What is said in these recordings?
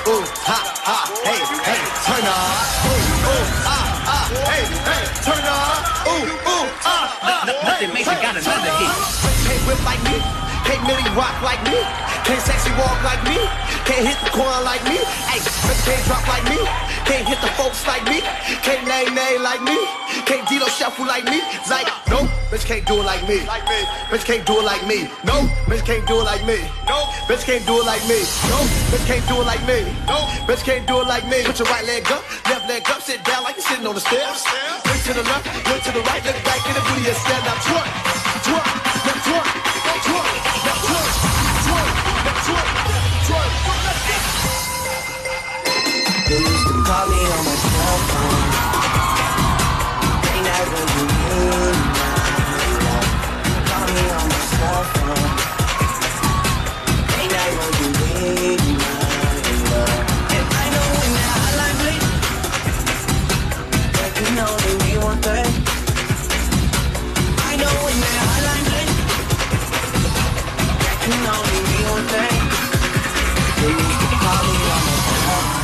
ooh, ha, ha, hey, hey, turn up. Ooh, ooh, hey, hey, turn up. Ooh, ooh, Nothing makes it got another hit. Can't whip like me, can't really rock like me, can't sexy walk like me, can't hit the corner like me, hey, bitch can't drop like me, can't hit the folks like me, can't nay like me, can't Dino shuffle like me, like, no, bitch can't do it like me, bitch can't do it like me, no, bitch can't do it like me, no, bitch can't do it like me, no, bitch can't do it like me, no, bitch can't do it like me. Put your right leg up, left leg up, sit down like you're sitting on the stairs. Look to the left, look to the right, look back in the booty and stand up. Twerk, twerk, left twerk, twerk, left twerk, twerk, left twerk, twerk. You used to call me on my cell phone. Ain't that what you mean now? Call me on my cell phone. Ain't that what you mean now? And I know when that hotline bling, there can only be one thing. I know when that hotline bling, there can only be one thing. You used to call me on my cell phone.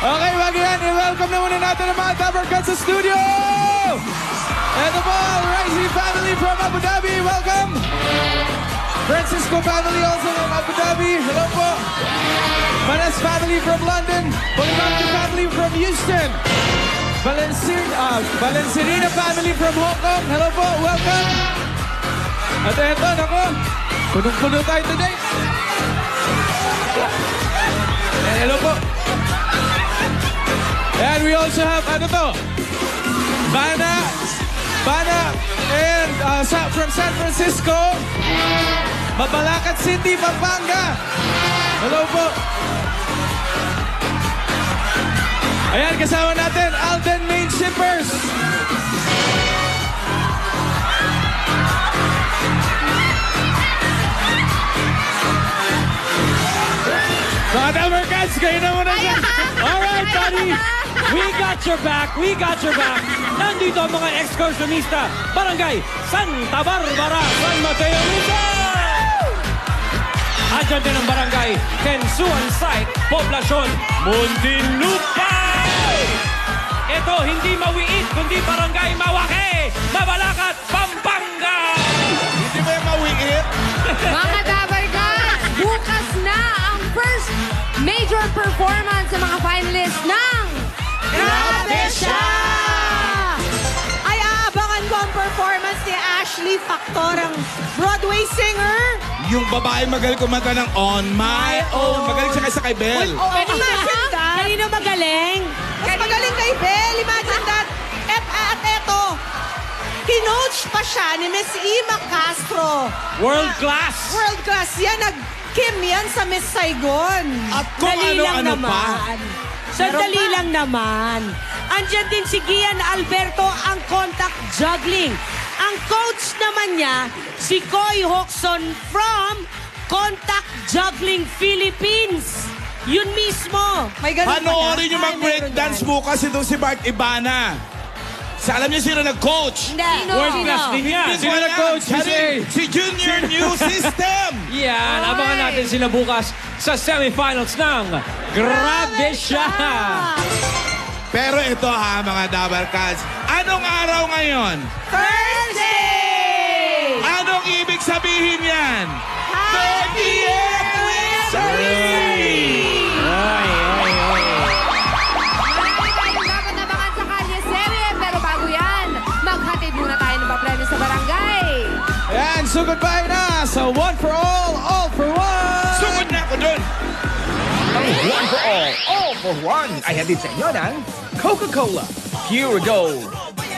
Okay, bago yan, i-welcome na muna natin ang mga Dabarkad sa studio! Ito po, Rising family from Abu Dhabi, welcome! Francisco family also from Abu Dhabi, hello po! Manas family from London, Polimanco family from Houston, Valenciana family from Hong Kong, hello po, welcome! At eto, nako, punong-puno tayo today! Hello po! And we also have, ano to? Bana, and from San Francisco, Mabalacat City, Pampanga. Hello po. Ayan, kasama natin, Alden Main Shippers. Mga Dabarkads, kayo na muna dyan. Alright, buddy. We got your back. We got your back. Nandito ang mga excursionista. Barangay Santa Barbara, San Mateo, Rizal. Andyan din ang barangay Kensuan Site, Poblasyon Muntinlupa. Ito, hindi Mawiit, kundi barangay Mawake, Mabalacat, Pampanga. Hindi ba yung Mawiit? Mga Dabarkads, bukas na ang first major performance sa mga finalists ng Grabe Siya! Ay, aabangan ko ang performance ni Ashley Factor, ang Broadway singer. Yung babae magaling kumanta ng On My Own. Magaling siya kaysa kay Belle. Imagine that. Kanino magaling? Mas magaling kay Belle. Imagine that. At eto, kinoach pa siya ni Miss Ima Castro. World class. World class yan. Nag-Kim yan sa Miss Saigon. At kung ano-ano pa. Sandali lang naman. Andyan din si Gian Alberto, ang contact juggling. Ang coach naman niya, si Koy Hoxon from Contact Juggling Philippines. Yun mismo. May ganun Panoorin nyo mag-breakdance bukas itong si Bart Ibana. Alam niyo sino nag-coach? Hindi. World class din yan. Sino nag-coach? Si Junior New System. Yan, abangan natin sila bukas sa semifinals ng Grabe Siya! Pero ito ha, mga Dabarkads, anong araw ngayon? Thursday! Anong ibig sabihin yan? 30th Anniversary! Marami tayong dapat nabangan sa Kalye Serye, pero bago yan, maghatid muna tayo ng papremyo sa barangay. Ayan, so goodbye na sa One for All for One! Sugod na ako dun! One for All all for one ay hatid sa inyo ng Coca-Cola, Pure Gold,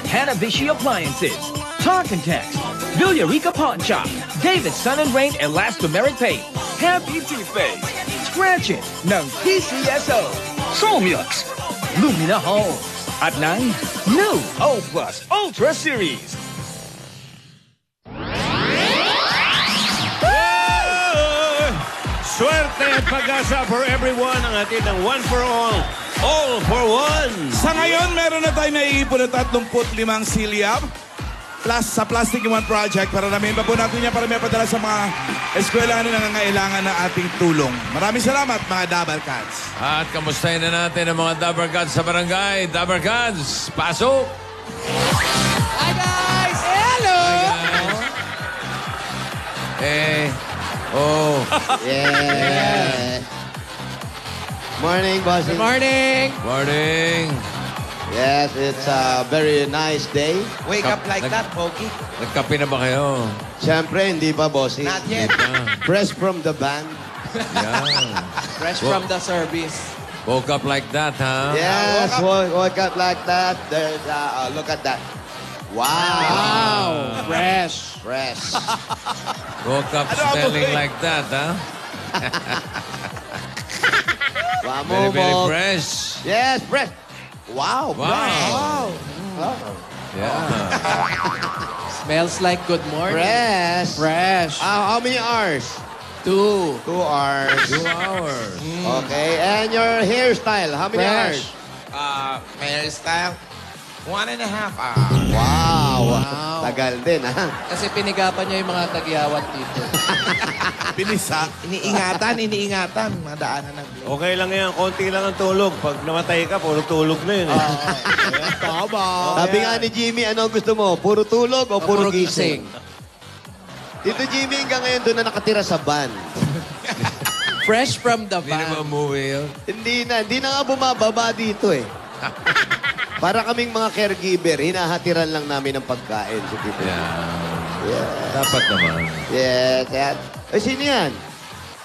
Hanabishi Appliances, Talk and Text, Villarica Pawn Shop, David Sun and Rain Elastomeric Paint, Happy Toothpaste, Scratch It ng PCSO, Solmux, Lumina Homes, at ng New O Plus Ultra Series. Swerte at pag-asa for everyone ang atin ng One for All for One. Sa ngayon, meron na tayo naiipon na 35 silyap plus sa Plastic in One Project para namin pa po natin yan para may padala sa mga eskwelahan na nangangailangan ng ating tulong. Maraming salamat mga Dabber Cats. At kamustahin na natin ang mga Dabber Cats sa barangay. Dabber Cats, pasok! Hi guys! Hello! Yeah. Morning, bossy. Morning! Morning! Yes, it's a very nice day. Wake up like that, Pogi. Nagkape na ba kayo? Siyempre, hindi pa, bossy. Not yet. Fresh from the band. Yan. Fresh from the service. Woke up like that, ha? Yes, woke up like that. There's, look at that. Wow. Fresh. Fresh. Woke up smelling like that, ha? Very, very fresh. Yes, fresh. Wow. Wow. Wow. Yeah. Smells like good morning. Fresh. Fresh. How many hours? 2. 2 hours. 2 hours. Okay, and your hairstyle, how many Fresh. hours? My hairstyle, 1.5 hours. Wow. Tagal din, ha? Kasi pinigapan niya yung mga tagyawat dito. Pinisa. Iniingatan. Madaanan ng blade. Okay lang yan. Konti lang ang tulog. Pag namatay ka, puro tulog na yun. Tama. Sabi nga ni Jimmy, ano gusto mo? Puro tulog o puro gising? Dito, Jimmy, hanggang ngayon doon na nakatira sa van. Fresh from the Hindi na van. umuwi yun. Hindi na nga bumababa dito eh. Para kaming mga caregiver, hinahatiran lang namin ng pagkain sa dito. Yeah. Dapat naman. Yes, yan. Eh, sino yan?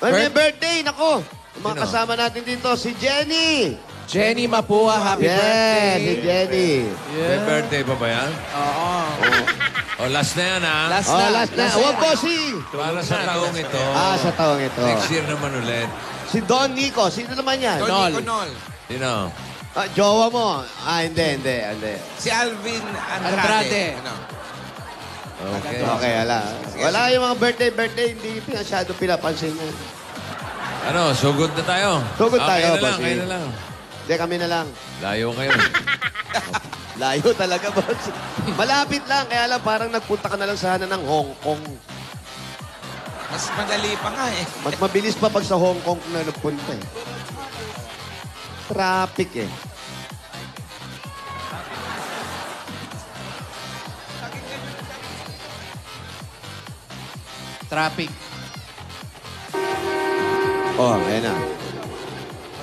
May birthday, nako. Ang mga Sino? kasama natin dito, si Jenny. Jenny Mapua, happy Yes, birthday. si Jenny. May birthday pa ba yan? Oo. O, last na yan, ha? Last Oh, na. last na. Huwag po si... Para sa taong ito. Sa taong ito. Next year naman ulit. Si Don Nico. Sino naman yan? Nol. Sino? Jowa mo. Hindi. Si Alvin Andrade. Okay. Okay, wala yung mga birthday, hindi masyado pinapansin yan. Ano, sugod na tayo? Sugod tayo, kayo na lang, boss. kayo na lang. Hindi, kami na lang. Layo kayo. Layo talaga, boss. Malapit lang, kaya lang parang nagpunta ka na lang sana ng Hong Kong. Mas madali pa nga eh. Mas mabilis pa pag sa Hong Kong na nagpunta eh. Traffic eh. Traffic. Oh, ayan na.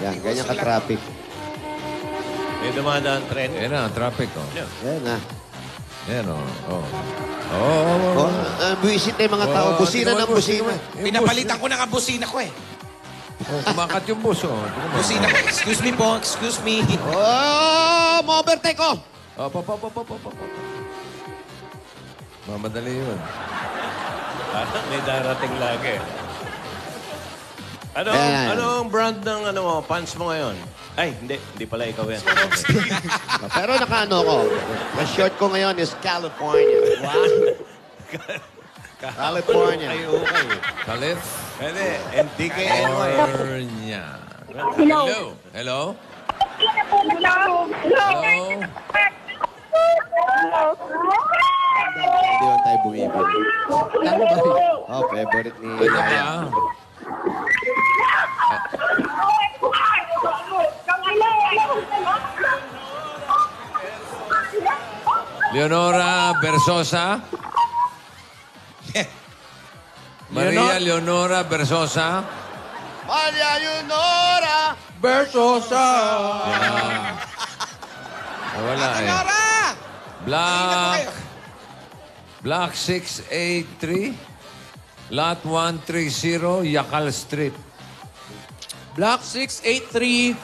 Yan, ganyan ka-traffic. May dumadaan tren. Ayan na, traffic, oh. Ayan na. Ayan, oh. Oh, buwisit na yung mga tao. Busina ng busina. Pinapalitan ko na nga busina ko eh. Kumakat yung bus, oh. Busina ko. Excuse me po. Excuse me. Oh, ma-overtake ko. Mamadali yun. May darating lagi. Ayan. Anong brand ng pants mo ngayon? Ay, hindi pala ikaw yan. Pero nakaano ko. Ang short ko ngayon is California. Wow. California. Calif? Pwede. MTKNY. California. Hello? Hello? Hindi man tayo bumibili. Oh, favorite ni... Ano ba? Leonora Versosa? Maria Leonora Versosa? Maria Leonora Versosa. Wala eh. Block 683, Lot 130, Yakal Street. Block 683,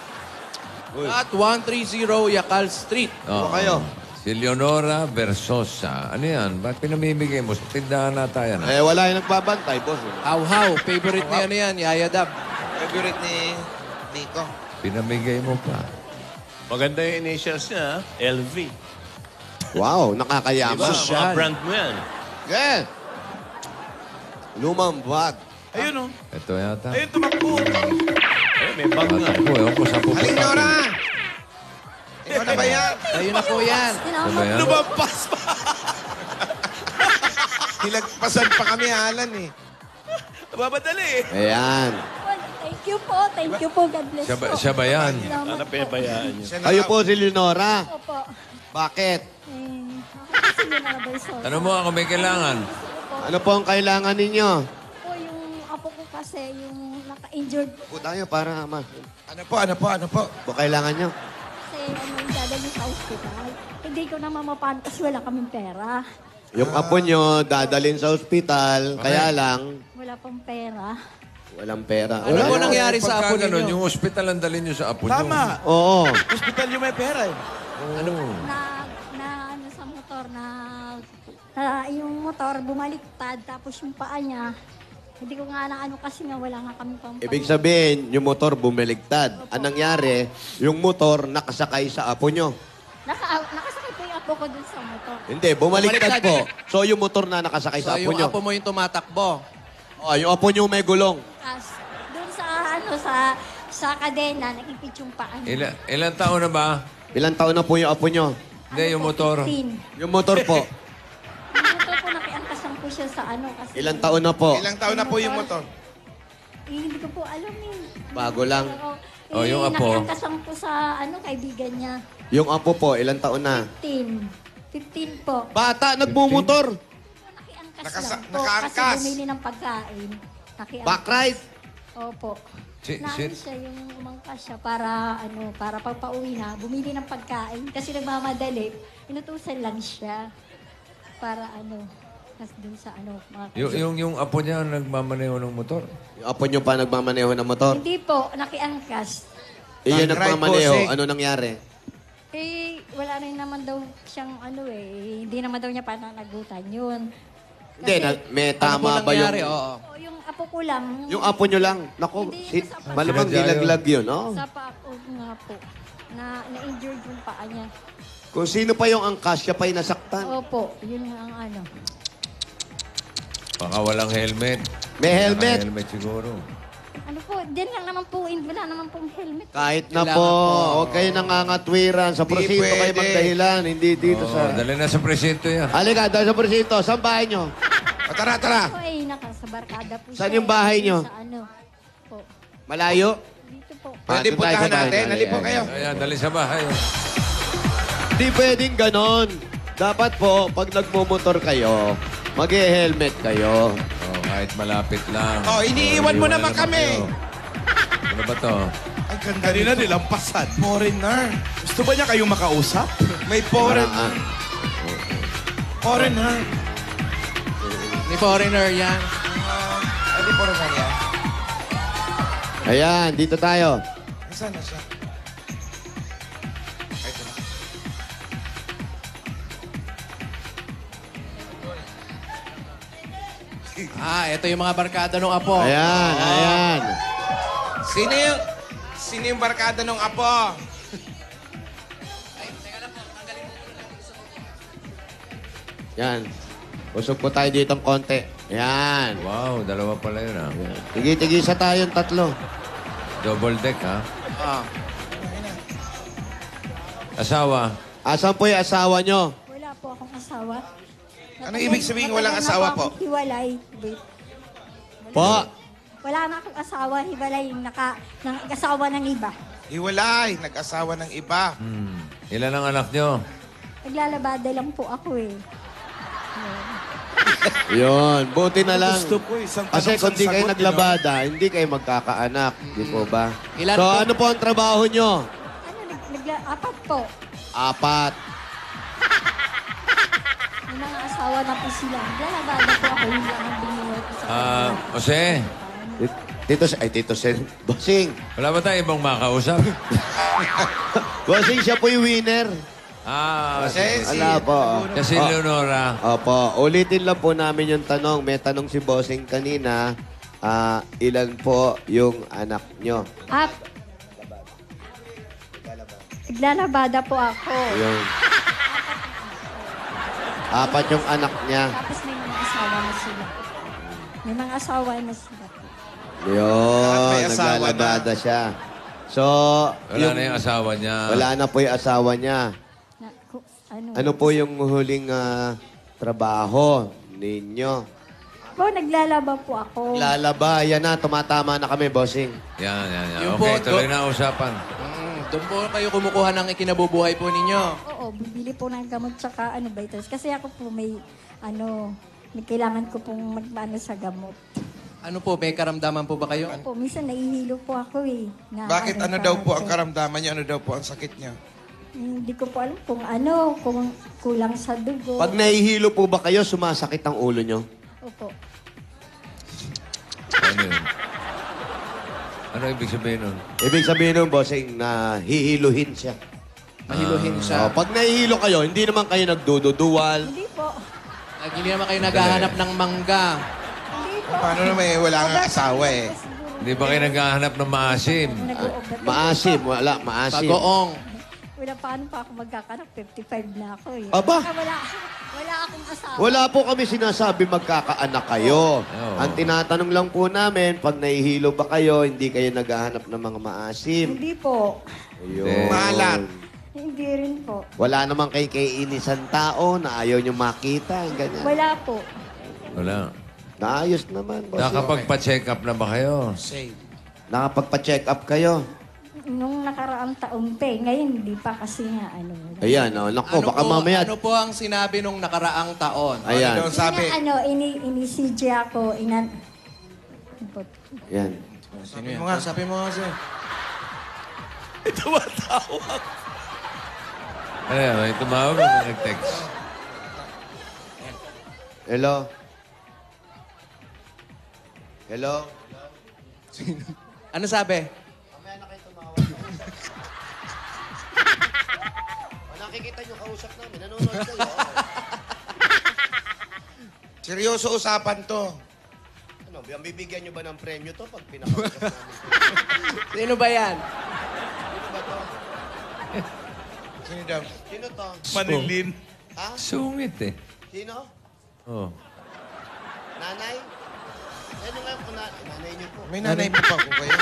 At 130 Yakal Street. Oo. kayo. Si Leonora Versosa. Ano yan? Ba't pinamimigay mo? Sa tindahan na tayo na. Wala yung nagbabantay, boss. How. Favorite ni ano yan, Yaya Dab. Favorite ni Nico. Pinamigay mo pa. Maganda yung initials niya, LV. Wow, nakakayaman. Diba? Mga brand mo yan. Yeah. Lumang bag. Ayun o. Ito yata. Ayun, tumakbo. May bag nga. Tatakbo. Ewan ko saan pupunta. Aling Nora! Ikaw na ba yan? Ayun na po yan. Ano ba yan? Lumampas pa. Hilagpasan pa kami, Alan eh. Nababadali eh. Ayan. Thank you po. Thank you po. God bless po. Siya ba yan? Salamat Ano po. pinabayaan niyo? Kayo po si Leonora. Opo. Bakit? Ako kasi yun na ba yung Ano mo ako may kailangan? Ano po ang kailangan ninyo? po yung apo ko kasi yung naka-injured Po tayo para ma... Ano po? Po kailangan nyo? kasi yung dadalhin sa hospital. Hindi ko naman mapano kasi wala kaming pera. Yung apo nyo, dadalhin sa ospital, kaya lang, Wala pang pera. walang pera. Ano po nangyari Pagka sa apo ganun, ninyo? yung hospital ang dalhin nyo sa apo nyo. Tama. Oo. Hospital yung may pera eh. Na ano sa motor na yung motor bumaliktad tapos yung paa niya hindi ko nga na ano kasi nga wala nga kami pang Ibig sabihin, yung motor bumiligtad. Ang nangyari, yung motor nakasakay sa apo nyo. nakasakay po yung apo ko dun sa motor. Hindi, bumaligtad po. So, yung motor na nakasakay So sa apo yung nyo. apo mo yung tumatakbo. Oh, yung apo nyo may gulong. Doon sa ano sa kadena nakipit yung paa niya. Ilan taon na ba? Ilang taon na po yung apo nyo? Hindi, yung motor. 15. Yung motor po. Yung motor po nakiangkas lang po siya sa ano kasi Ilang taon na po? Ilang taon na po yung motor? hindi ko po alam eh. Bago lang. Oh, yung apo. Nakiangkas lang po sa ano kaibigan niya. Yung apo po, ilang taon na? 15 po. Bata, nagmumotor. Nakiangkas lang po nakaangkas. kasi bumili ng pagkain. Nakiangkas. Backride. Opo. Si- Na ano siya yung umangkas siya para pagpauwi na, bumili ng pagkain. Kasi nagmamadali, inutusan lang siya para kasi dun sa mga Yung apo niya nagmamaneho ng motor. Yung apo nyo pa nagmamaneho ng motor. Hindi po, nakiangkas. Iyan Backride, nagmamaneho. bossing. Ano nangyari? Wala rin naman daw siyang hindi naman daw niya pananagutan yun. Hindi, may tama Ano po ba yung... nangyari? Oo. O, yung apo ko lang. Yung apo nyo lang. Naku, Hindi, sa paa. malamang nilaglag yun, no? Sa paa ko nga po. Na-injured yung paa niya. Kung sino pa yung angkas, siya pa'y nasaktan. Opo, yun ang Baka walang helmet. May helmet. Baka helmet siguro. Ano po, din lang naman po, wala naman pong helmet. Kahit na Kailangan po, po. huwag kayo nangangatwiran. Sa prosinto kayo pwede. magdahilan, hindi dito Oo, sa... dali na sa presinto yan. Halika, dahil sa prosinto. Saan bahay nyo? O, tara. Ako ay nasa barkada po Saan siya. yung bahay niyo? Sa po. Malayo? Dito po. Pwede Doon tayo puntahan sa bahay. natin. Halip po kayo. Ayan, dali sa bahay. Hindi pwedeng ganon. Dapat po, pag nagmumotor kayo, mag-helmet kayo. Oh, kahit malapit lang. Oh, iniiwan mo naman kami. kayo. Ano ba to? Ay, ganda nila nilampasan. Foreigner. Gusto ba niya kayong makausap? May foreign. Ah, Foreigner. Ni foreigner yan. Ay, di foreigner yan. Ayan, dito tayo. Nasaan na siya? Ay, ito na. Ito yung mga barkada ng apo. Ayan, ayan. Sino yung barkada ng apo? Yan. Usog po tayo dito ng konti. Ayan. Wow, dalawa pala yun ah. Tigi-tigisa tayong tatlo. Double deck ha. Ah. Asawa. Asan po yung asawa nyo? Wala po akong asawa. Ano ibig sabihin walang Matagal na asawa po? akong Hiwalay. Wait. Po. Wala na akong asawa, hiwalay, nag-asawa ng iba. Hiwalay. Nag-asawa ng iba. Ilan ang anak nyo? Naglalabada lang po ako eh. Yun, buti na lang. Gusto ko isang Kasi tanong, kung di isang kayo sagot, naglabada, hindi kayo magkakaanak. Di po ba? Ilan So po? ano po ang trabaho nyo? Apat po. Apat. May mga asawa na po sila. Naglalabada po ako, hindi lang ang binuhay ko sa Jose, Tito Sen. Bossing. Wala ba tayong ibang makausap? Bossing, siya po yung winner. Wala po. Kasi Leonora. Opo. Ulitin lang po namin yung tanong. May tanong si Bossing kanina. Ilan po yung anak nyo? Naglalabada po ako. Yung... 4 yung anak niya. Tapos may mga asawa na sila. May mga asawa na sila. Yun, naglalabada siya. So, Wala na yung asawa niya. Wala na po yung asawa niya. Ano? Ano po yung huling trabaho ninyo? Naglalaba po ako. Lalaba, yan na, tumatama na kami, bossing. Yan. Yung Okay, po, tuloy na ang usapan. Doon po kayo kumukuha ng ikinabubuhay po ninyo. Oo, bibili po ng gamot tsaka vitamins. Kasi ako po may kailangan ko pong magmano sa gamot. Ano po, may karamdaman po ba kayo? Po, minsan nahihilo po ako eh. Bakit ano daw po ang karamdaman niya? Ano daw po ang sakit niya? Hindi ko po alam kung kung kulang sa dugo. Pag nahihilo po ba kayo, sumasakit ang ulo nyo? Opo. Ano yun? Ano ibig sabihin nun? Ibig sabihin nun, bossing, na hihiluhin siya. Mahiluhin siya. Pag nahihilo kayo, hindi naman kayo nagdududuwal. Hindi po. Hindi naman kayo naghahanap ng mangga. Hindi po. Paano naman wala nga asawa eh? Hindi ba kayo naghahanap ng maasim? Nag-uugat. Maasim, wala, maasim. Pagoong. Wala paano pa ako magkakanak. 55 na ako eh. Aba? Saka wala akong asawa. Wala po kami sinasabi magkakaanak kayo. Oo. Ang tinatanong lang po namin, pag nahihilo ba kayo, hindi kayo naghahanap ng mga maasim. Hindi po. Ayun. Malat. Hindi rin po. Wala naman kay kainisan tao na ayaw nyo makita. Ganyan. Wala po. Wala. Naayos naman, boss. Nakapagpa-check up na ba kayo? Nakapagpa-check up kayo. Nung nakaraang taon pa eh. Ngayon, hindi pa kasi nga Ayan, oh. Naku, baka mamaya. Ano po ang sinabi nung nakaraang taon? Ayan. Ano daw sabi? Ini-CJ ako. Yan. Sino yan? Sabi mo nga siya. Ano yan? May tumawag o may nag-text? Hello? Hello? Ano sabi? Nakikita nyo, kausap namin. Nanonood kayo. Seryoso usapan to. Ano, bibigyan nyo ba ng premyo to pag pinakausap namin? Sino ba yan? Sino daw? Sino to? Manilin. Ha? Sungit eh. Sino? Oh. Nanay? Ano nga po nanay niyo po? May nanay po pa po kayo.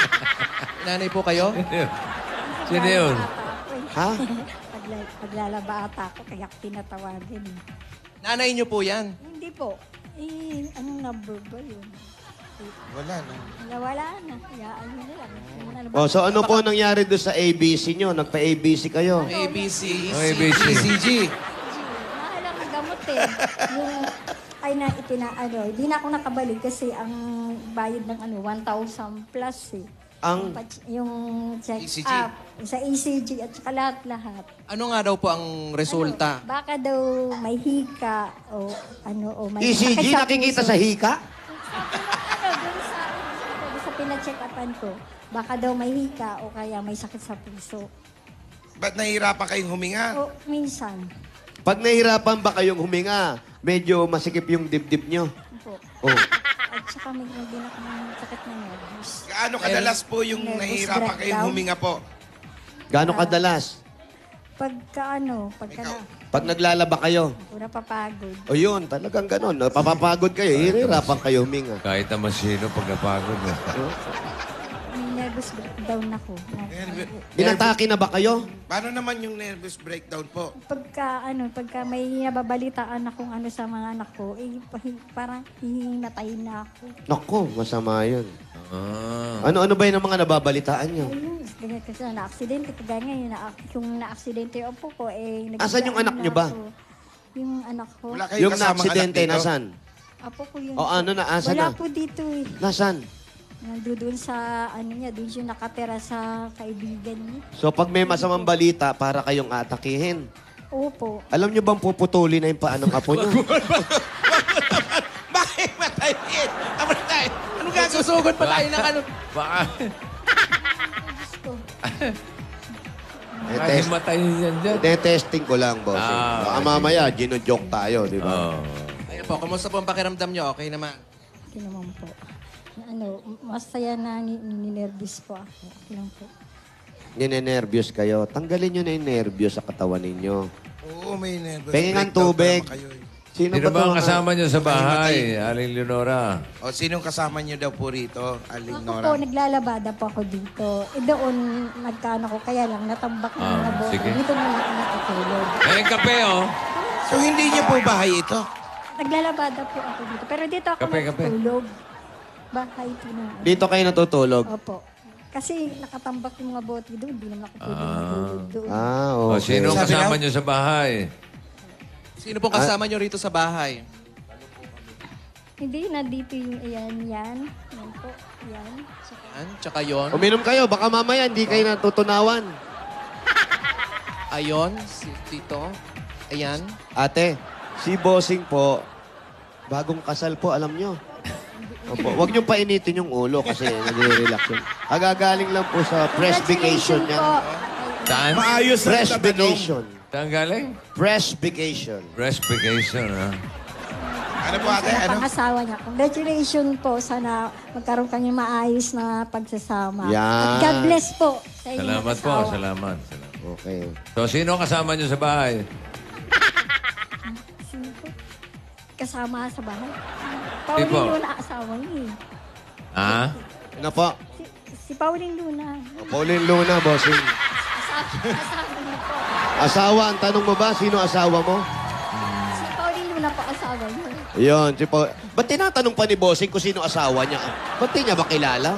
Nanay po kayo? Sino yun? Ha? Paglalaba ata ako, kaya tinatawagin. Nanay niyo po yan. Hindi po. Anong number ba yun? Wala na. Wala na. Kaya ano na lang. Oh, so ano po nangyari doon sa ABC nyo? Nagpa-ABC kayo? ABC, Oh, ABC. ECG. Mahal ang gamot eh. Hindi na ako nakabalik kasi ang bayad ng 1,000 plus eh. Yung check-up, sa ECG at saka lahat-lahat. Ano nga daw po ang resulta? Baka daw may hika o may ECG sakit sa nakikita puso. sa hika? Doon sa pina-check-upan ko, baka daw may hika o kaya may sakit sa puso. Ba't nahihirapan kayong huminga? O minsan. Pag nahihirapan ba kayong huminga, medyo masikip yung dibdib nyo? Po. Oh. At saka may din ako ng sakit na nervous. Gaano kadalas po yung Nervous nahihirapan kayong breakdown? huminga po? Gaano kadalas? Pagka Pag naglalaba kayo? napapagod. O yun, talagang ganon. Napapagod kayo, hihirapan kayo huminga. Kahit naman sino pag napagod. May nervous breakdown ako. Inatake na ba kayo? Paano naman yung nervous breakdown po? Pagka may nababalitaan akong sa mga anak ko, parang hihinatay na ako. Naku, masama yun. Ah. Ano-ano ba yun ang mga nababalitaan nyo? Ayun, ganyan kasi na-aksidente. Kaya ngayon, yung na-aksidente yung apo ko, Asan yung anak nyo ba? Yung anak ko. Wala kayo Yung kasamang na-aksidente, anak dito? nasan? Apo ko yun. O ano na, asan Wala na? po dito eh. Nasan? Nandun sa, doon siya nakatira sa kaibigan niya. So pag may masamang balita, para kayong atakihin. Opo. Alam nyo bang puputulin na yung paa ng apo nyo? Bakit matayin? Anong Magsusugod pa tayo ng ano. Baka. Eh, Matay yan dyan. testing ko lang, boss. Baka mamaya, gino-joke tayo, di ba? Ayun po, kumusta po ang pakiramdam nyo? Okay naman. Okay naman po. Ano, masaya na ninervous po ako. Okay lang po. Ninenervyos kayo. Tanggalin nyo na yung nervyos sa katawan ninyo. Oo, may nervous. Pengingan tubig. Sino Sino ba ang to, kasama niyo sa bahay, Aling Leonora? O, sinong kasama niyo daw po rito, Aling Ako po, Nora? naglalabada po ako dito. Doon, nagkano ko, kaya lang, natambak na mga boto. sige. Dito na ako natutulog. Eh, kape, oh. So, hindi niyo po bahay ito? Naglalabada po ako dito. Pero dito ako Kape. natutulog. Bahay po na. Dito kayo natutulog? Opo. Kasi nakatambak yung mga bote doon. Hindi naman ako pwede matulog doon. Okay. Sino ang kasama niyo sa bahay? Sino pong kasama nyo rito sa bahay? Hindi, nandito yung yan. Yan po. Yan. Yan, tsaka yon. Uminom kayo, baka mamaya hindi kayo natutunawan. Ayon, dito. Ayan. Ate, si Bossing po, bagong kasal po, alam nyo. Opo, huwag niyong painitin yung ulo kasi nagre-relax yun. Agagaling lang po sa press vacation niya. Saan? Maayos na Press tatanong. vacation. Saan galing? Press vacation. Breast vacation, ha? Ano po ate? Sa Ano? pangasawa niya. Congratulations po. Sana magkaroon kami maayos na pagsasama. Yan. At God bless po sa inyong Salamat po, mag-asawa. salamat. Okay. So, sino ang kasama niyo sa bahay? Sino po? Kasama sa bahay. Tipo? Pauline Luna, asawa niya eh. Ha? Ano po? Si Pauline Luna. Pauline Luna, Bossing. Asawa niya po. Asawa, ang tanong mo ba, sino asawa mo? Si Pauline Luna po, asawa niya. Yun, si Paul. Ba't tinatanong pa ni Bossing kung sino asawa niya? Ba't di niya ba kilala?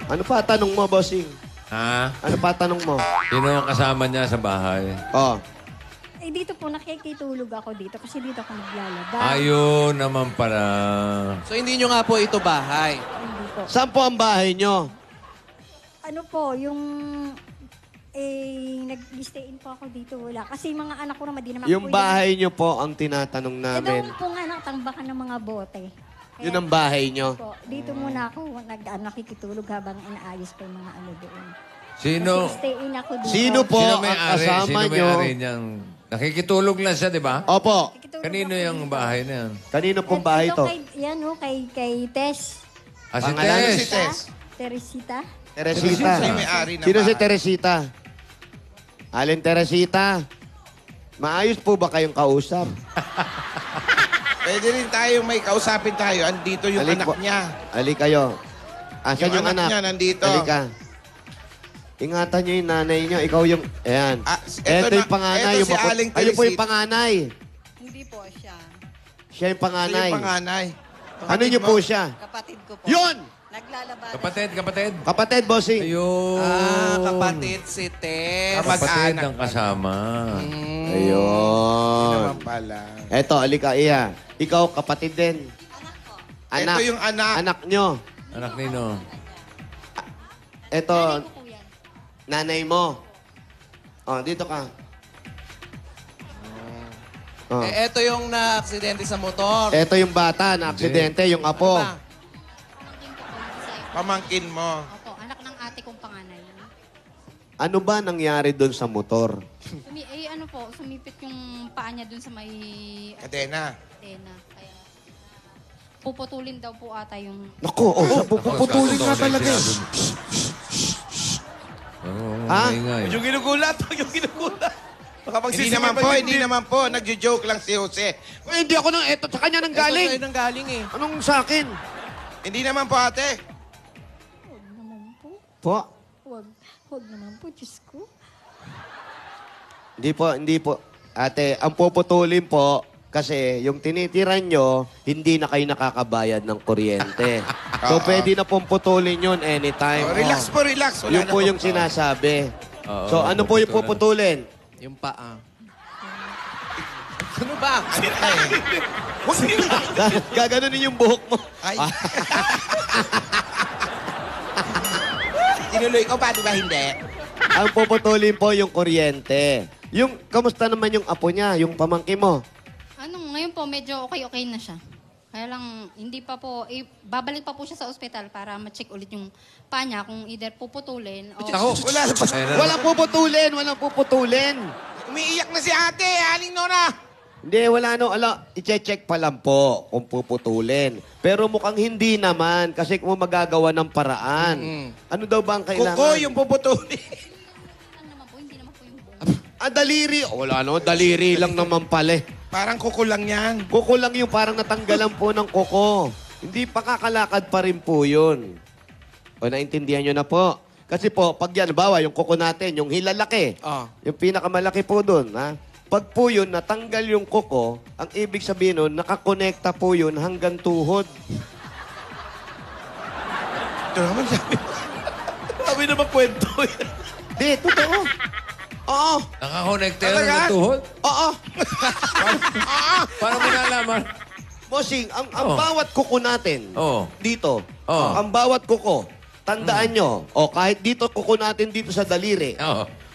Ano pa tanong mo, Bossing? Ha? Ano pa tanong mo? Sino ang kasama niya sa bahay? Oh. Eh, dito po, nakikitulog ako dito kasi dito ako naglalaba. Ayun naman pala. So, hindi nyo nga po ito bahay. Hindi po. Saan po ang bahay niyo? Ano po, yung... nag-stay in po ako dito. Wala. Kasi mga anak ko naman, di naman Yung ako bahay niyo po ang tinatanong namin. doon po nga natambakan ng mga bote. Yun ang bahay niyo. Po, dito muna ako nakikitulog habang inaayos pa yung mga ano doon. Sino? Kasi stay in ako dito. Sino po Sino ang may-ari? kasama Sino niyo? may-ari niyang... Nakikitulog lang siya, di ba? Opo. Kanino yung bahay na yan? Kanino pong bahay to? Yan o, kay Tess. Ah, si Pangalan Tess. si Tess. Teresita. Teresita. Siya yung may-ari ng Sino si bahay. Teresita? Alin Teresita? Maayos po ba kayong kausap? Pwede rin tayo, may kausapin tayo. Andito yung Alik anak po. niya. Ali kayo. Asan Yung yung anak anak? niya nandito. Halika. Ingatan niyo yung nanay niyo. Ikaw yung... Ayan. eto Ito yung na- panganay. eto Yung si Aling Ayun po yung Teresita. panganay. Hindi po siya. Siya yung Ito panganay. yung panganay. Ano niyo po siya? Kapatid ko po. Yun! Naglalabada. Kapatid. Kapatid, bossing. Ayun. Kapatid si Tess. Kapatid ang kasama. Ayun. Naman pala. Eto, alika, iya. Ikaw, kapatid din. Anak. Ito yung anak. Anak nyo. Anak nino. Eto, nanay mo. Oh, dito ka. Oh. Eto yung na-aksidente sa motor. Eto yung bata na aksidente, yung apo. Ano ba? Pamangkin mo. Opo, anak ng ate kong panganay. Ano ba nangyari doon sa motor? Sumipit yung paa niya dun sa may Kadena. antena. Kaya puputulin daw po ata yung... Naku, puputulin nga talaga. Ha? Yung ginugulat. Yung ginugulat. Hindi naman po. Nagjo-joke lang si Jose. Hindi ako nang eto sa kanya nang galing. Eto sa'yo nang galing eh. Anong sa akin? Hindi naman po ate. Huwag naman po. Po? Huwag naman po, Diyos ko. Hindi po. Ate, ang puputulin po, kasi yung tinitiran nyo, hindi na kayo nakakabayad ng kuryente. So, pwede na pong putulin yun anytime. Relax po, relax. Wala Yun na po yung sinasabi. So, ano po yung puputulin? Yung paa. Ano ba? Gaganunin yung buhok mo. Ay. Tinuloy ko pa, di ba hindi? Ang puputulin po yung kuryente. Kamusta naman yung apo niya, yung pamangkin mo? Ngayon po, medyo okay na siya. Kaya lang, hindi pa po, babalik pa po siya sa ospital para ma-check ulit yung paa niya kung either puputulin o... Walang puputulin, walang puputulin. Umiiyak na si ate, Aling Nora. Hindi, wala no. I-check pa lang po kung puputulin. Pero mukhang hindi naman kasi kung magagawa ng paraan. Ano daw ba ang kailangan? Kuko yung puputulin. Daliri. Wala no, daliri lang naman pala. Parang kuko lang yan. Kuko lang yung parang natanggalan po ng kuko. Hindi pa kakalakad pa rin po yun. O naintindihan nyo na po. Kasi po, pag yan, bawa yung kuko natin, yung hilalaki, yung pinakamalaki po dun, ha? Pag po yun, natanggal yung kuko, ang ibig sabihin nun, nakakonekta po yun hanggang tuhod. Ito naman sabi. Sabi naman kwento yan. Di, totoo. Oo. Nakakonekta yun ng tuhod? Oo. Paano mo nalaman? Bossing, ang bawat kuko natin, dito, Oo. ang bawat kuko, tandaan nyo, kahit dito kuko natin dito sa daliri,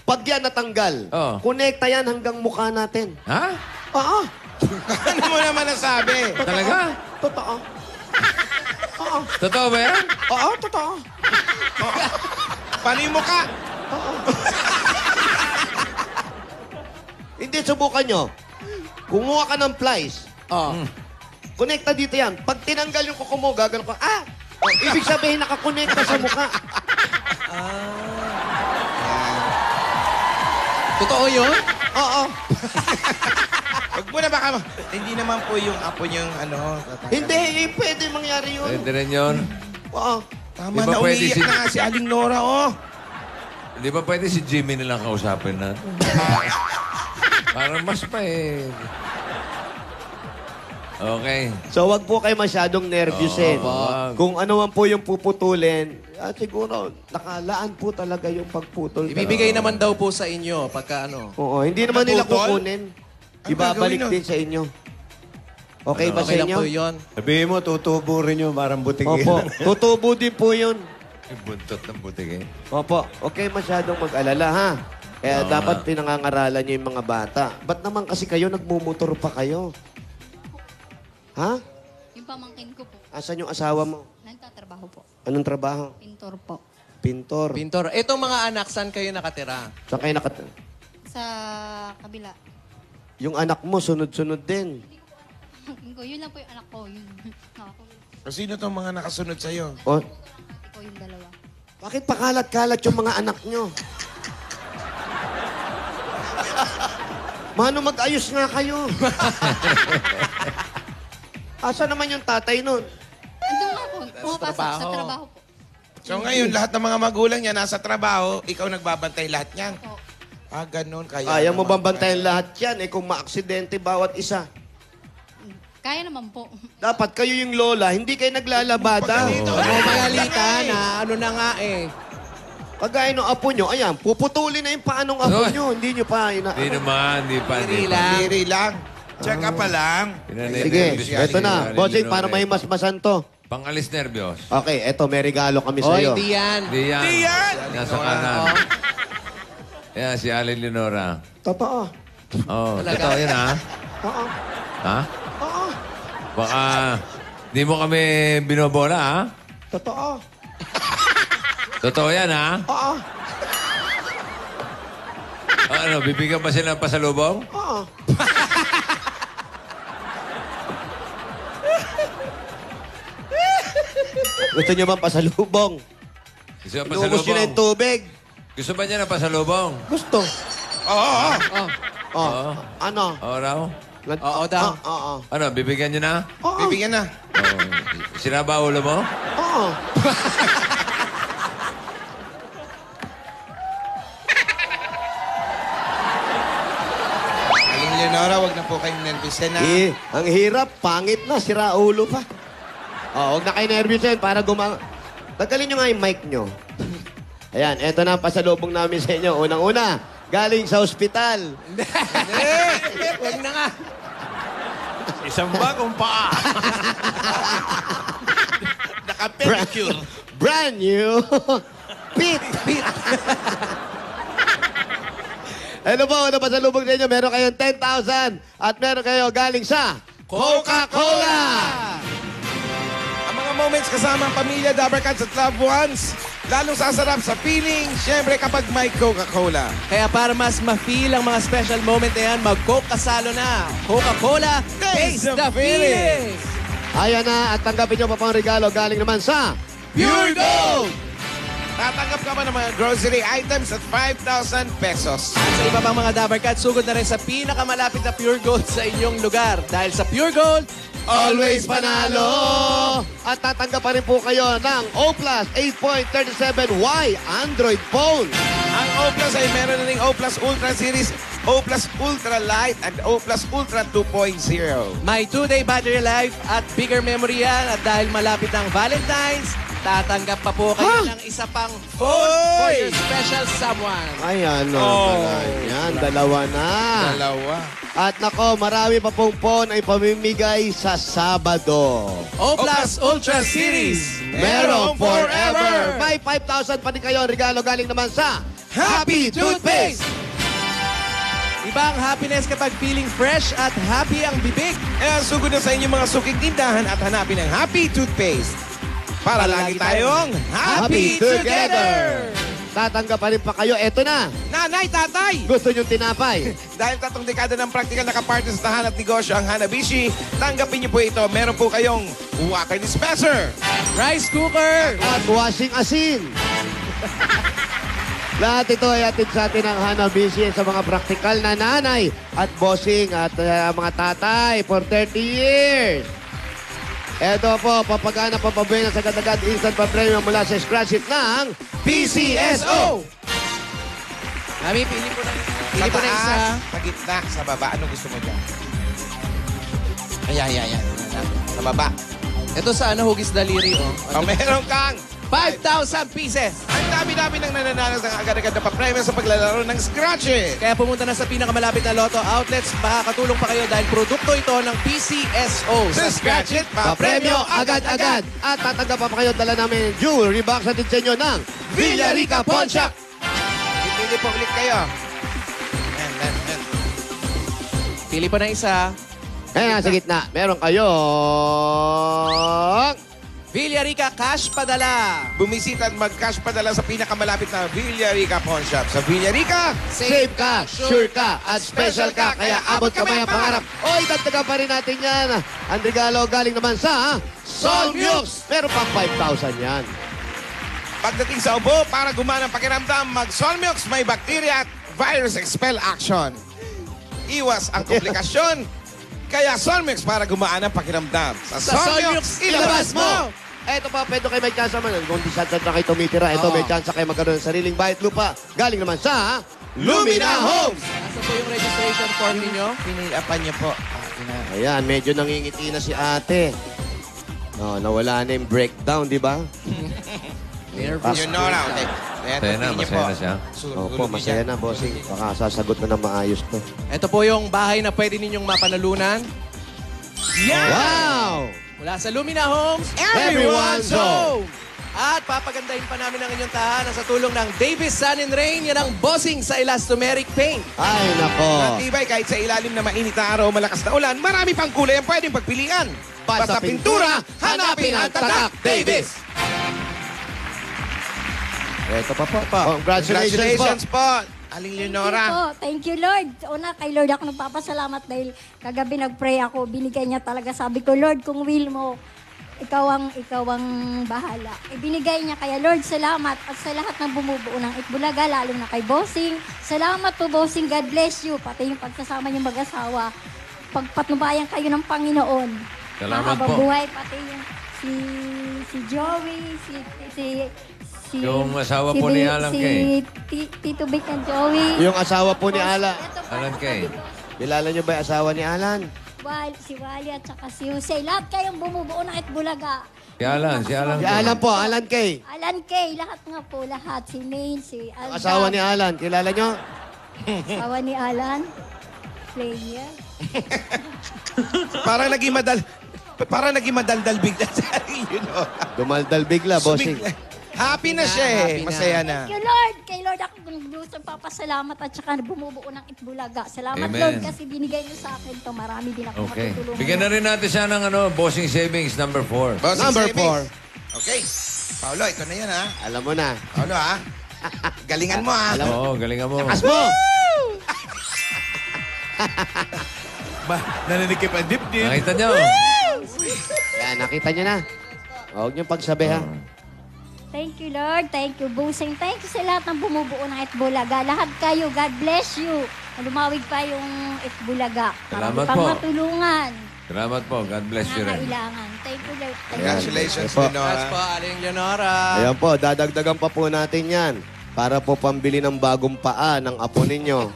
pag yan natanggal, konekta yan hanggang mukha natin. Ha? Oo. Ano mo naman nasabi? Talaga? Totoo. Oo. Totoo ba yan? Oo, totoo. Paano yung mukha? Hindi, subukan nyo. Kumuha ka ng plies. Konekta dito yan. Pag tinanggal yung kuko mo, gagano ka, ibig sabihin nakakonekta sa mukha. Totoo yun? Oo. Wag mo na baka... Hindi naman po yung apo niyang ano... Hindi, pwede mangyari yun. Pwede rin yun. Oo. Tama Di ba na, pwede umiiyak si- na nga si Aling Nora, Di ba pwede si Jimmy nilang kausapin na? Parang mas pa eh. Okay. So, wag po kayo masyadong nervyusin. wag. Kung ano man po yung puputulin, siguro, nakalaan po talaga yung pagputol. Ibibigay naman daw po sa inyo pagka ano. Oo, hindi naman nila Naputol? kukunin. Ang Ibabalik gagawin nun? din sa inyo. Okay ba sa Okay lang inyo? po yun. Sabihin mo, tutubo rin yun, parang butigin. Opo, tutubo din po yun. Yung buntot ng butik eh. Opo, okay masyadong mag-alala, ha? Kaya Oo dapat nga. pinangangaralan niyo yung mga bata. Ba't naman kasi kayo, nagmumotor pa kayo? Ha? Yung pamangkin ko po, Asan yung asawa mo? nagtatrabaho po. Anong trabaho? Pintor po. Pintor. Pintor. Itong mga anak, saan kayo nakatira? Saan kayo Sa kabila. Yung anak mo, sunod-sunod din. Yun lang po yung anak ko. Yun. Ako, Sino tong mga nakasunod sa'yo? O, ko yung dalawa. bakit pakalat-kalat yung mga anak nyo? Mano, mag-ayos nga kayo. Asa naman yung tatay nun? Andun nga po. Pumapasok sa trabaho po. So ngayon, lahat ng mga magulang niya nasa trabaho, ikaw nagbabantay lahat niyan. Ganun. Kaya mo bang bantayan lahat yan? Kung maaksidente bawat isa. Kaya naman po. Dapat kayo yung lola, hindi kayo naglalabada. Pagalitan na, ano na nga eh. Kagaya ng apo nyo, ayan, puputulin na yung paanong apo nyo. Hindi nyo pa Hindi naman, hindi pa. Diri lang. Check up pa lang. Sige, eto na. Bossing, para may masmasan to. Pangalis nervyos. Okay, eto, may regalo kami Oy, sa'yo. di yan. Di yan. Di yan! Nasa kanan. Yan, si Alin Leonora. Totoo. Oh, totoo yan ha? Oo. Ha? Oo. Baka di mo kami binobola ha? Totoo. Totoo yan ha? Oo. Ano, bibigyan ba sila ng pasalubong? Oo. Gusto nyo bang pasalubong? Gusto ba Inuubos nyo na yung tubig. Gusto ba niya ng pasalubong? Gusto. Oo. Oo. Ano? Oo raw? Oo daw. Oo. Ano, bibigyan niyo na? Oo. Bibigyan na. Oh. Sinaba ulo mo? Oo. Aling Leonora, wag na po kayong nervousin na. Ang hirap, pangit na, sira ulo pa. Huwag na kayo nervousin para Tanggalin nyo nga yung mic nyo. Ayan, eto na ang pasalubong namin sa inyo. Unang-una, galing sa ospital. Huwag na nga. Isang bagong paa. Naka-pedicure. Brand new. Pit. Ano po, ano pasalubong sa inyo? Meron kayong 10,000 at meron kayo galing sa Coca-Cola! moments kasama ang pamilya, Dabber Cats at loved ones. Lalong sasarap sa feeling, syempre kapag may Coca-Cola. Kaya para mas ma-feel ang mga special moment na yan, mag-Coke kasalo na. Coca-Cola, taste the feeling! Ayan na, at tanggapin nyo pa pang regalo galing naman sa Pure Gold! Tatanggap ka ba ng mga grocery items at 5,000 pesos. At sa iba pang mga Dabber Cats, sugod na rin sa pinakamalapit na Pure Gold sa inyong lugar. Dahil sa Pure Gold, always panalo! At tatanggap pa rin po kayo ng O Plus 8.37Y Android phone. Ang O Plus ay meron na ring O Plus Ultra Series, O Plus Ultra Light, at O Plus Ultra 2.0. may 2-day battery life at bigger memory yan. At dahil malapit ang Valentine's, tatanggap pa po kayo ng isa pang phone for your special someone. Ay, ano pala yan. Dalawa na. Dalawa. At nako, marami pa pong phone ay pamimigay sa Sabado. O Plus Ultra Series, Merong forever! May 5,000 pa rin kayo. Regalo galing naman sa Happy Toothpaste! Iba ang happiness kapag feeling fresh at happy ang bibig. Kaya sugod na sa inyong mga suking tindahan at hanapin ang Happy Toothpaste. Para lagi tayong happy together! Tatanggap pa rin pa kayo. Eto na. Nanay, tatay! Gusto niyong tinapay? Dahil 3 dekada ng practical na kapartner sa tahan at negosyo ang Hanabishi, tanggapin niyo po ito. Meron po kayong water dispenser, rice cooker, at washing asin. Lahat ito ay atid sa atin ng Hanabishi sa mga practical na nanay at bossing at mga tatay for 30 years. Eto po, papagana papabuhay na sa agad-agad instant pa-premium mula sa scratch it ng PCSO. Mami, pili po na Sa isa. taas, sa gitna, sa baba. Ano gusto mo dyan? Ayan. Sa baba. Ito sa ano, hugis daliri, oh. Meron kang 5,000 pieces. Ang dami-dami ng nananalas ng agad-agad na pa-premium sa paglalaro ng Scratch It. Kaya pumunta na sa pinakamalapit na Lotto outlets. Makakatulong pa kayo dahil produkto ito ng PCSO. Sa Scratch It, Pa-premyo agad-agad. At tatanggap pa kayo dala namin jewelry box at sa inyo ng Villarica Pawn Shop. Pili po ulit kayo. Pili po na isa. Kaya sa gitna, meron kayong Villarica Cash Padala. Bumisita at mag-cash padala sa pinakamalapit na Villarica Pawn Shop. Sa Villarica, safe ka, sure ka, at special ka. Kaya abot kamay ang pangarap. Oy, dagdagan pa rin natin yan. Ang regalo galing naman sa Solmux. Meron pang 5,000 yan. pagdating sa ubo, para gumana ang pakiramdam, mag-Solmux, may bacteria at virus expel action. Iwas ang komplikasyon. Kaya Solmux para gumaan ang pakiramdam. Sa Solmux, ilabas mo! Eto pa, pwede kayo may chance naman. Kung di saan na kayo tumitira, ito may chance kayo magkaroon ng sariling bayat lupa. Galing naman sa Lumina Homes! Nasa po yung registration form ninyo? Pinilapan niyo po. Ayan, medyo nangingiti na si ate. No, nawala na yung breakdown, di ba? You know now. Masaya na siya. Opo, masaya na, bossing. Baka sasagot na ng maayos to. Ito po yung bahay na pwede ninyong mapanalunan. Yeah! Wow! Mula sa Lumina Homes, Everyone's home! At papagandahin pa namin ang inyong tahanan sa tulong ng Davis Sun and Rain. Yan ang bossing sa elastomeric paint. Ay, nako. Matibay kahit sa ilalim na mainit na araw o malakas na ulan, marami pang kulay ang pwedeng pagpilian. Basta pintura, hanapin ang tatak, Davis! Ito pa po. Congratulations po, Aling Leonora. Thank you, Lord. Una, kay Lord ako nagpapasalamat dahil kagabi nag-pray ako. Binigay niya talaga. Sabi ko, Lord, kung will mo, ikaw ang bahala. Ibinigay niya. Kaya, Lord, salamat. At sa lahat ng bumubuo ng Itbulaga, lalo na kay Bossing. Salamat po, Bossing. God bless you. Pati yung pagsasama niyong mag-asawa. Pagpatnubayan kayo ng Panginoon. Salamat po. Mahababuhay. Pati yung si Joey, Yung asawa po ni Alan Kay. Si Tito Vic and Joey. Yung asawa po ni Alan. Alan Kay. Kilala niyo ba yung asawa ni Alan? Si Wally at saka si Jose. Lahat kayong bumubuo ng Itbulaga. Si Alan Si Alan po, Alan Kay. Alan Kay, lahat nga po, lahat. Si Maine, si Alda. Asawa ni Alan, kilala niyo? Asawa ni Alan. Player. Parang naging madaldal bigla sa Leonora. Dumaldal bigla, bossing. Happy na siya eh. Masaya na. Thank you, Lord. Kay Lord ako gusto papasalamat at saka bumubuo ng Itbulaga. Salamat, Amen. Lord, kasi binigay niyo sa akin to. Marami din ako Okay. matutulungan. Bigyan na rin natin siya ng bossing savings number 4. Bossing Number savings. Okay. Paolo, ito na yan ha. Alam mo na. Paolo ha. Galingan mo ha. Oo, galingan mo. Lakas mo! Nananikip ang dip-dip. Nakita niyo? Yan, nakita niyo na. Huwag niyong pagsabi ha. Thank you, Lord. Thank you, Busing. Thank you sa lahat ng bumubuo ng Itbulaga. Lahat kayo, God bless you. Lumawig pa yung Itbulaga. Salamat Marami pang po. matulungan. Salamat po. God bless you rin. Kailangan. Thank you, Lord. Thank you. Congratulations, Po. Congrats po, Leonora. Aling Leonora. Ayan po, dadagdagan pa po natin yan. Para po pambili ng bagong paa ng apo ninyo.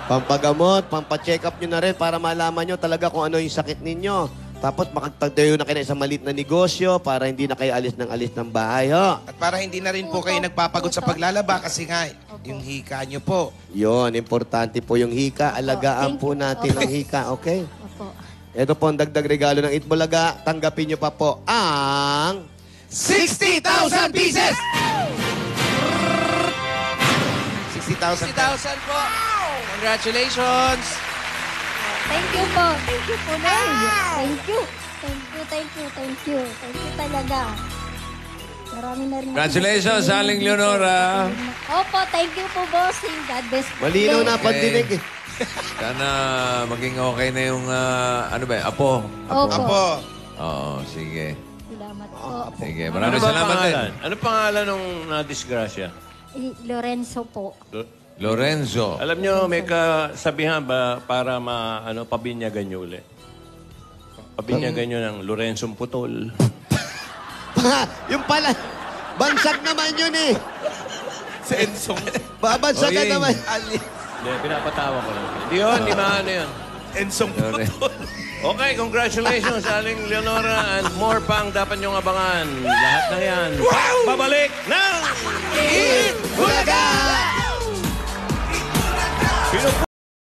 Pampagamot, pampacheck up nyo na rin para malaman nyo talaga kung ano yung sakit ninyo. Tapos makagtagdayo na kayo ng isang maliit na negosyo para hindi na kayo alis ng bahay, ho. At para hindi na rin po kayo nagpapagod sa paglalaba kasi nga, yung hika nyo po. Yon, importante po yung hika. Alagaan Thank po you. natin Opo. ang hika, okay? Opo. Ito po ang dagdag regalo ng Itbulaga. Tanggapin nyo pa po ang 60,000 pieces! 60,000 60,000 po. Congratulations. Thank you po. Thank you po, Lord. Thank you. Thank you, thank you, thank you. Thank you talaga. Marami na rin. Congratulations, Aling Leonora. Opo, thank you po, bossing. God bless po. malinaw na Okay. pandinig. Sana maging okay na yung, ano ba, apo. Opo. Apo. Oo, sige. Salamat po. Sige, Ano maraming ba salamat din. pangalan? Ano pangalan nung na-disgrasya? Lorenzo po. Lorenzo. Alam nyo, may kasabihan ba para pabinyagan nyo ulit? Pabinyagan nyo ng Lorenzong Putol. Yung pala, bansag naman yun eh. Sa Ensong. Babansag ka Oy. naman. Hindi, pinapatawa ko lang. Hindi yun, di maano yun. Ensong Lorenzo. Okay, congratulations, Aling Leonora. And more pang dapat nyong abangan. Lahat na yan. Babalik na!